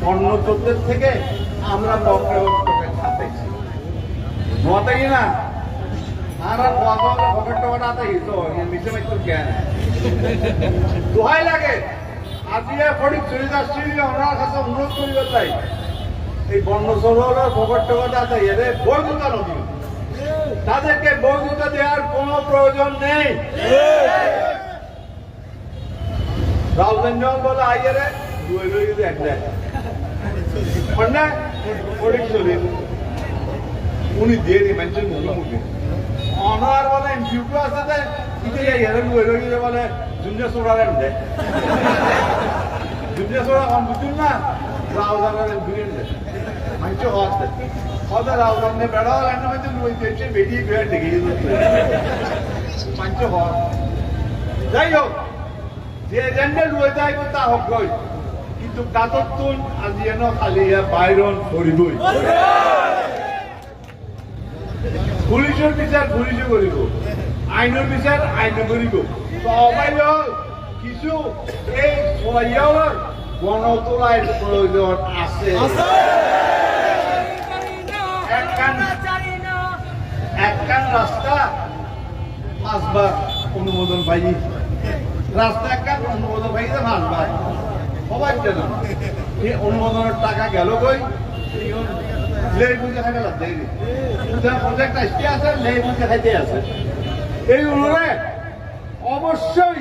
অন্য চোদ্দের থেকে আমরা পকেটে খাতেছি মতাই না আর পকেট টকেট আতা হিতো মিশে মাইতো জ্ঞান দোহাই লাগে আজিয়া ফটিক চলে যাচ্ছি ওনার কাছে অনুরোধ করিবার চাই এই বন্য সরোবরের পকেট টকেট আতা এদের বৈধতা নদী তাদেরকে বৈধতা দেওয়ার কোনো প্রয়োজন নেই। রাউজান বলে আইয়ারে দুই দুই কিন্তু এক দেয় ফটিক চলি উনি দিয়ে নি মানুষের মুখে মুখে অনার বলে এমপিউ আছে যে ইতে এর দুই দুই বলে জুনিয়া সোড়ার দেয় জুনিয়া সোড়া কম বুঝুন না রাউজানের দুই দেয় মানুষ হচ্ছে হতে রাউজানে বেড়া হলেন মধ্যে লুই দিয়েছে বেরিয়ে বেড়ে ডেকে মানুষ হওয়া যাই হোক যে এজেন্ডা লুয়ে যায় তা হোক গই কিন্তু কাততুন আজি এন খালি বাইরন করিবই পুলিশের বিচার পুলিশে করিব আইনের বিচার আইনে করিব সবাই কিছু এই সবাইয়ার গণতোলার প্রয়োজন আছে। একখান রাস্তা পাঁচবার অনুমোদন পাই রাস্তা একখান অনুমোদন পাই পাঁচবার সবাই জানো এই অনুমোদনের টাকা গেল কই লেই বুঝে খাইতে লাগছে প্রজেক্ট আসতে আছে লেই বুঝে খাইতে আছে এই অনুরে অবশ্যই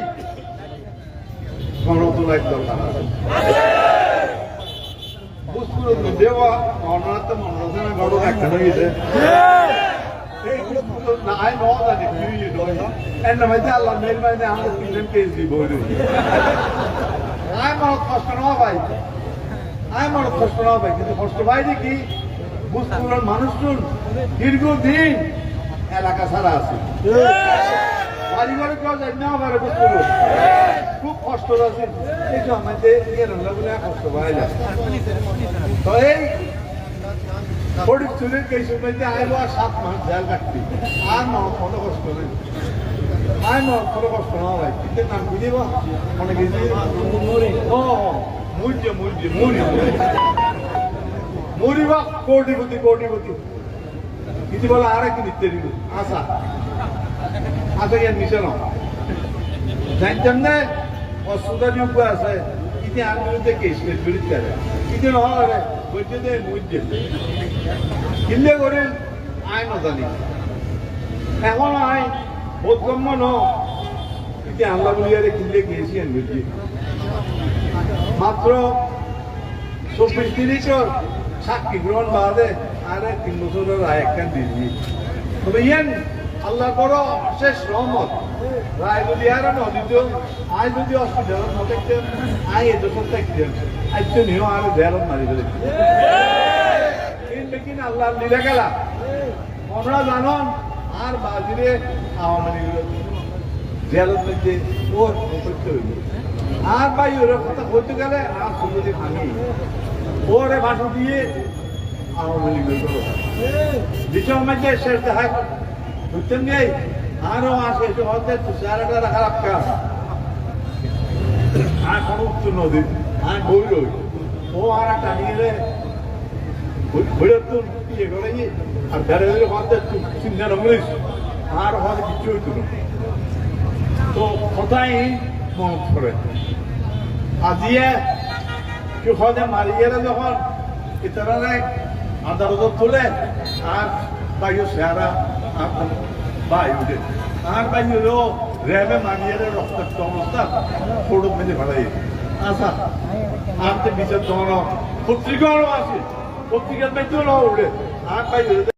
গণতোলার দরকার আছে। বুঝপুর দেওয়া গণনাথ মনোরঞ্জনের গণনা একটা হয়ে গেছে I know that if you don't know, and the Majala made by the American case the body. I'm not Kostanova. I'm not Kostanova. কিন্তু কষ্টবাইরে কি বুঝপুরের মানুষজন দীর্ঘদিন এলাকা ছাড়া আছে বাড়িঘরে কেউ যাই না পারে বুঝপুর খুব কষ্ট আছে এই আমাদের বলে কষ্ট পাই যায় তো এই ফটিক চুরির কেসের মধ্যে আইলো আর 7 মাস জেল কাটতি আর কোনো কষ্ট নেই আর কোনো কষ্ট না ভাই কিন্তু নাম কি দিব মনে গেছি মুড়ি বা কোটিপতি কিছু বলে আর একটু নিতে দিব আশা ইয়ার মিশে না জানতাম না অসুবিধার উপায় আছে ইতি আর বিরুদ্ধে কেস বিরুদ্ধে ইতি নহলে বলছে যে মুড়ি কিনলে করেন আইন জানি এখন আইন বোধগম্য ন ইতি আল্লাহ বলিয়ারে কিনলে গিয়েছি বুঝছি মাত্র 24-30 সাক্ষী গ্রহণ বাদে আর 3 বছরের রায় একখান দিয়েছি তবে ইয়ান আল্লাহ করো শেষ রহমত রায় যদি আর নদীত আই যদি হসপিটালের মতো আই এদেশের থাকতেন আইতো নিও আর জেলত মারি ফেলে কিন্তু আল্লাহ নিলে গেলা আমরা জানন আর বাজিরে আওয়ামী লীগ জেলত মধ্যে ওর উপস্থিত হইল আর ভাই ওর কথা বলতে গেলে আর সুবিধে ভাঙি ওরে ভাষণ দিয়ে আওয়ামী লীগের যেসব মধ্যে শেষ দেখা বুঝতেন নেই আরো আসে হতে চেহারাটা খারাপ কাজ আর কোনো উত্তর নদী আর বই রই ও আর টানিয়ে ঘুরে ইয়ে করে আর বেড়ে হতে চিন্তা নমলিস আর হতে কিছু হইত তো কোথায় মনত করে আজিয়ে কেউ হতে মারিয়ে যখন ইতারা আদালত তোলে আর বাইরে চেহারা বাইরে আর বাইরে র্যাবে মানিয়ে রক্তাক্ত অবস্থা ফোড় মেঝে ভাড়াই আচ্ছা আর তো বিচার তোমার পত্রিকাও আছে পত্রিকার মধ্যেও না উঠে আর বাইরে